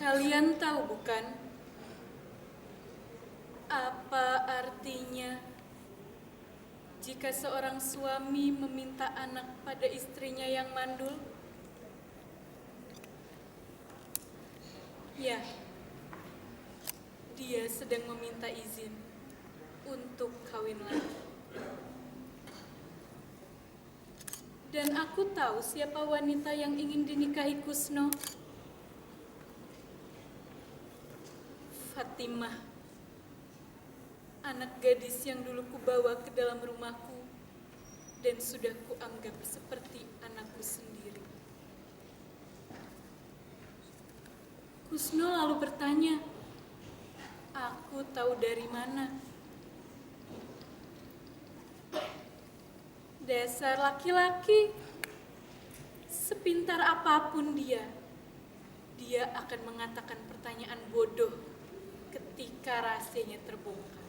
Kalian tahu bukan? Apa artinya jika seorang suami meminta anak pada istrinya yang mandul? Ya, dia sedang meminta izin untuk kawin lagi. Dan aku tahu siapa wanita yang ingin dinikahi Kusno. Fatimah, anak gadis yang dulu kubawa ke dalam rumahku dan sudah kuanggap seperti anakku sendiri. Kusno lalu bertanya, aku tahu dari mana? Dasar laki-laki, sepintar apapun dia akan mengatakan pertanyaan bodoh ketika rahasianya terbongkar.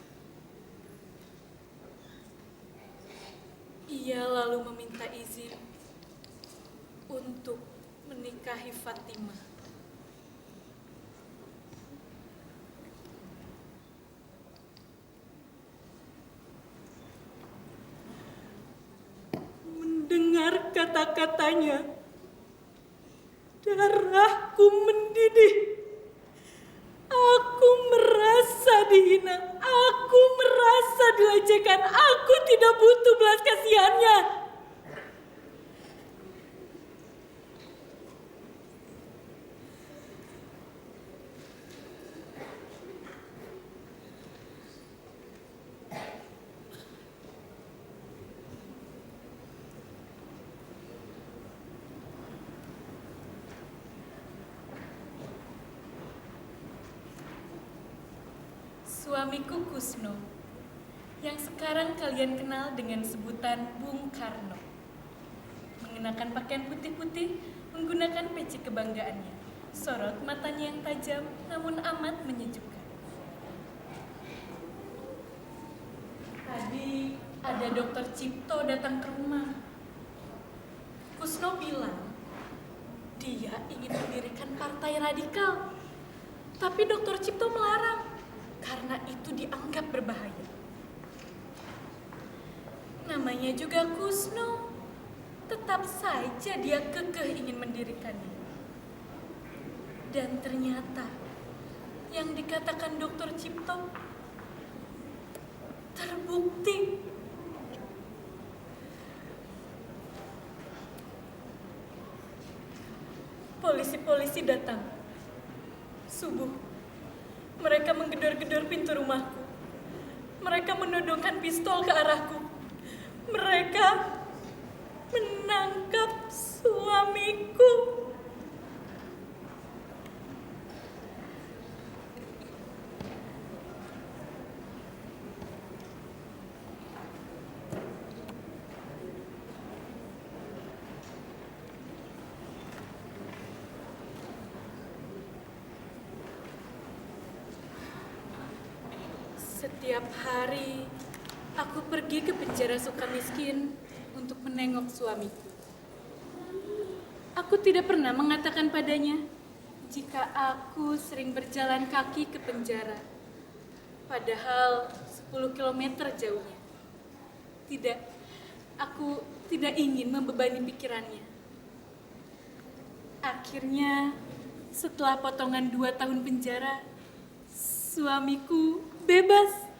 Ia lalu meminta izin untuk menikahi Fatimah. Mendengar kata-katanya, darahku mendidih. Aku merasa dihina, aku merasa dilecehkan, aku tidak butuh belas kasihannya. Suamiku Kusno, yang sekarang kalian kenal dengan sebutan Bung Karno, mengenakan pakaian putih-putih, menggunakan peci kebanggaannya, sorot matanya yang tajam namun amat menyejukkan. Tadi ada Dokter Cipto datang ke rumah. Kusno bilang dia ingin mendirikan partai radikal, tapi Dokter Cipto melarang karena itu dianggap berbahaya. Namanya juga Kusno, tetap saja dia kekeh ingin mendirikannya. Dan ternyata yang dikatakan Dokter Cipto terbukti. Polisi-polisi datang. Subuh, mereka menggedor-gedor pintu rumahku. Mereka menodongkan pistol ke arahku. Mereka menangkap suamiku. Setiap hari, aku pergi ke penjara Sukamiskin untuk menengok suamiku. Aku tidak pernah mengatakan padanya jika aku sering berjalan kaki ke penjara, padahal 10 kilometer jauhnya. Tidak, aku tidak ingin membebani pikirannya. Akhirnya, setelah potongan 2 tahun penjara, suamiku bebas.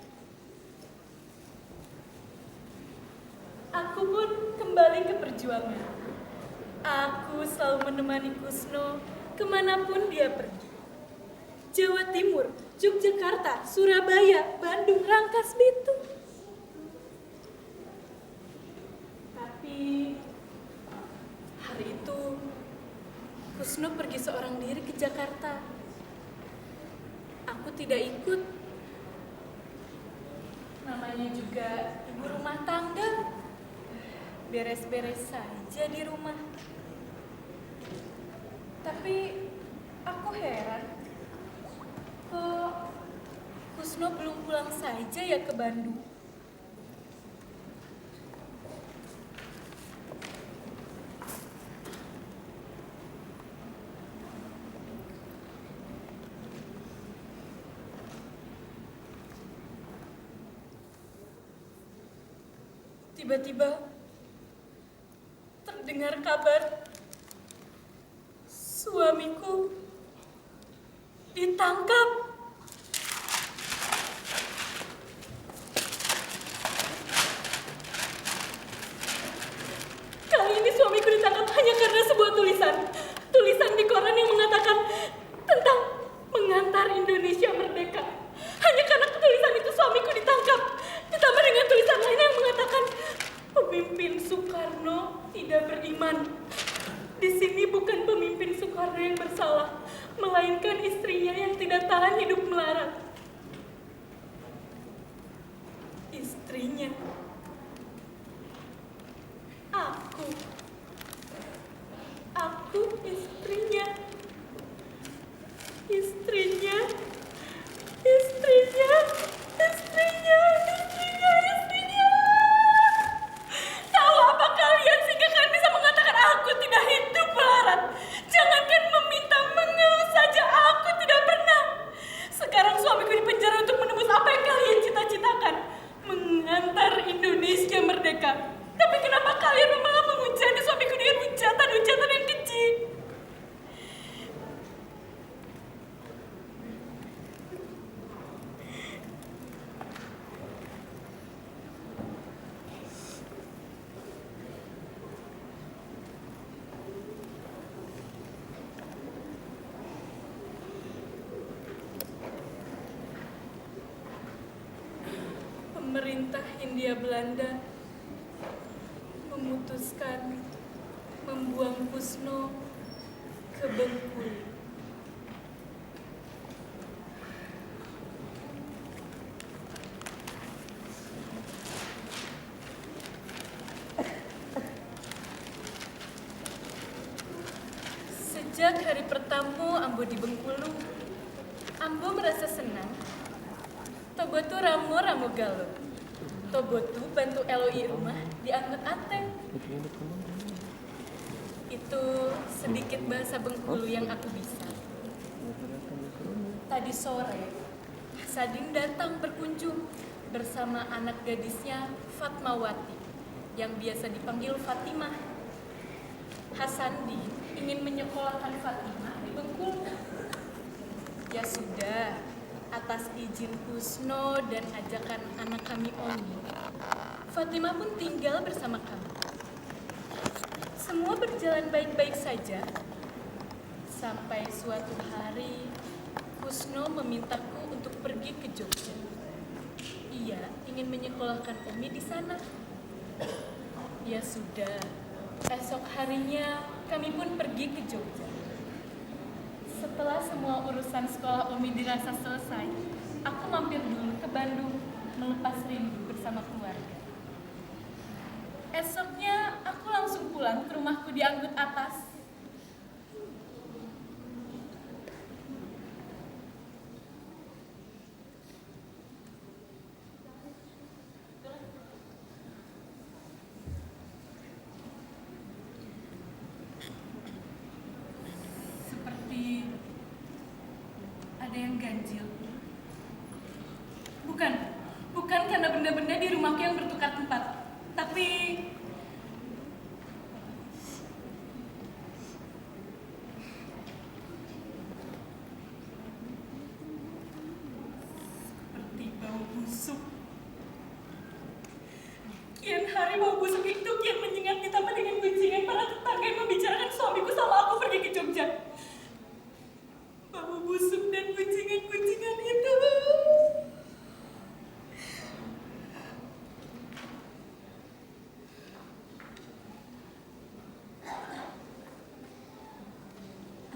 Aku pun kembali ke perjuangan. Aku selalu menemani Kusno kemanapun dia pergi. Jawa Timur, Yogyakarta, Surabaya, Bandung, Rangkas Bitung. Tapi hari itu Kusno pergi seorang diri ke Jakarta. Aku tidak ikut. Namanya juga ibu rumah tangga. Beres-beres saja di rumah. Tapi aku heran, kok Kusno belum pulang saja ya ke Bandung? Tiba-tiba terdengar kabar suamiku ditangkap. Kali ini suamiku ditangkap hanya karena sebuah tulisan di koran yang mengatakan tentang mengantar Indonesia merdeka. Hanya karena tulisan itu suamiku ditangkap. Ditambah dengan tulisan lain yang mengatakan pemimpin Soekarno tidak beriman. Di sini bukan pemimpin Soekarno yang bersalah, melainkan istrinya yang tidak tahan hidup melarat. Istrinya. Aku istrinya. Istrinya. Tahu apa kalian sehingga kalian bisa mengatakan aku tidak hidup melarat? Jangankan meminta, mengeluh saja aku tidak pernah. Sekarang suamiku dipenjara untuk menembus apa yang kalian cita-citakan, mengantar Indonesia merdeka. Tapi kenapa kalian malah menghujani suamiku dengan hujatan-hujatan yang keji? Pemerintah Hindia Belanda memutuskan membuang Kusno ke Bengkulu. Sejak hari pertama Ambo di Bengkulu, Ambo merasa senang. Tobotu ramo galuh. Tobotu bantu LOI rumah diangkut ate. Itu sedikit bahasa Bengkulu yang aku bisa. Tadi sore, Hasadin datang berkunjung bersama anak gadisnya Fatmawati yang biasa dipanggil Fatimah. Hasandi ingin menyekolahkan Fatimah di Bengkulu. Ya sudah, atas izin Kusno dan ajakan anak kami Omi, Fatimah pun tinggal bersama kami. Semua berjalan baik-baik saja, sampai suatu hari Kusno memintaku untuk pergi ke Jogja. Ia ingin menyekolahkan Omi di sana. Ya sudah, esok harinya kami pun pergi ke Jogja. Setelah semua urusan sekolah Omi dirasa selesai, aku mampir dulu ke Bandung melepas rindu bersama keluarga. Esoknya aku langsung pulang ke rumahku di Anggut Atas. Ada yang ganjil. Bukan karena benda-benda di rumahku yang bertukar tempat, tapi seperti bau busuk. Kian hari bau busuk itu kian menyengat ditambah dengan gunjingan para tetangga yang membicarakan suamiku sama aku pergi ke Jogja. Bau busuk dan gunjingan-gunjingan itu.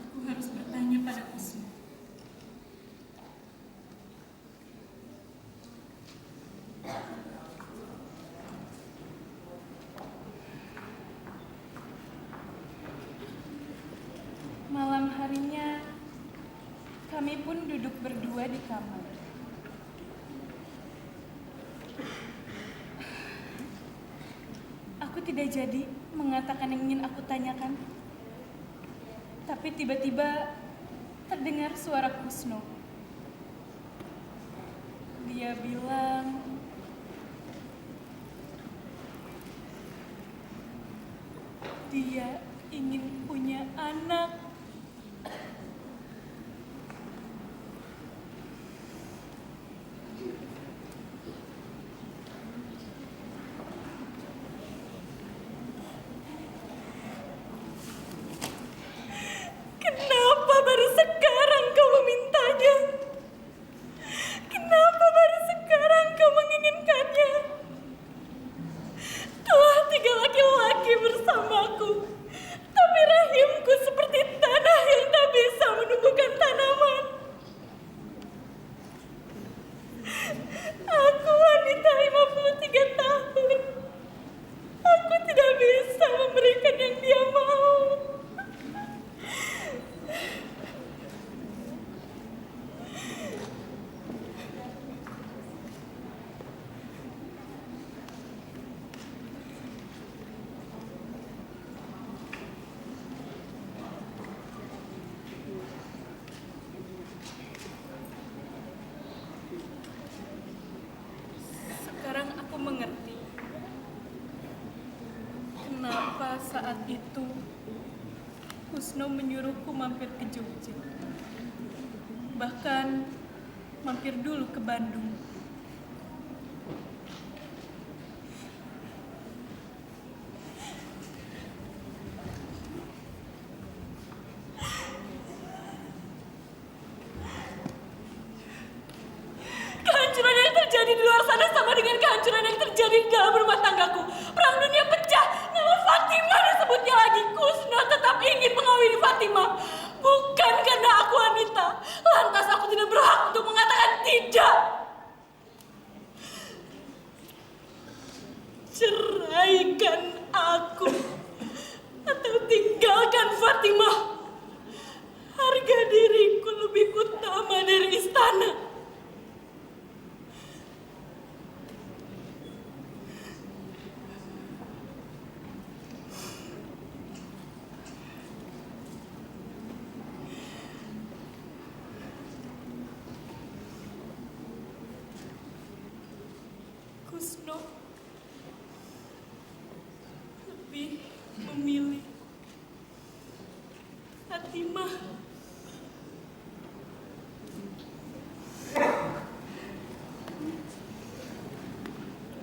Aku harus bertanya pada Kusno. Malam harinya, kami pun duduk berdua di kamar. Aku tidak jadi mengatakan yang ingin aku tanyakan. Tapi tiba-tiba terdengar suara Kusno. Dia bilang, dia ingin punya anak. Kenapa baru sekarang kau memintanya? Kenapa baru sekarang kau menginginkannya? Telah 3 laki-laki bersamaku, tapi rahimku seperti tanah yang tak bisa menumbuhkan tanaman. Aku wanita 53 tahun. Aku tidak bisa memberikan yang dia mau. Sekarang aku mengerti kenapa saat itu Kusno menyuruhku mampir ke Jogja. Bahkan mampir dulu ke Bandung. Kehancuran yang terjadi di luar sana sama dengan kehancuran yang terjadi di dalam rumah tanggaku. Perang dunia pecah, nama Fatimah disebutnya lagi. Kusno tetap ingin mengawini Fatimah. Bukan karena aku wanita, lantas aku tidak berhak untuk mengatakan tidak. Ceraikan aku atau tinggalkan Fatimah. Harga diriku lebih utama dari istana. Kusno lebih memilih Fatimah.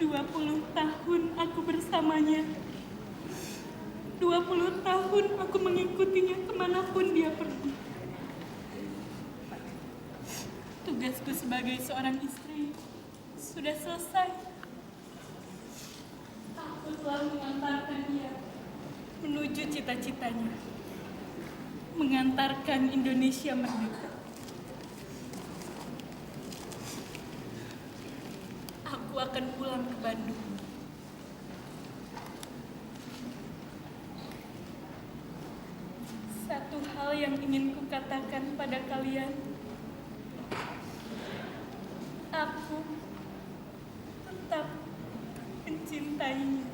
20 tahun aku bersamanya. 20 tahun aku mengikutinya kemanapun dia pergi. Tugasku sebagai seorang istri sudah selesai. Aku telah mengantarkan dia menuju cita-citanya, mengantarkan Indonesia merdeka. Aku akan pulang ke Bandung. Satu hal yang ingin kukatakan pada kalian, aku tetap mencintainya.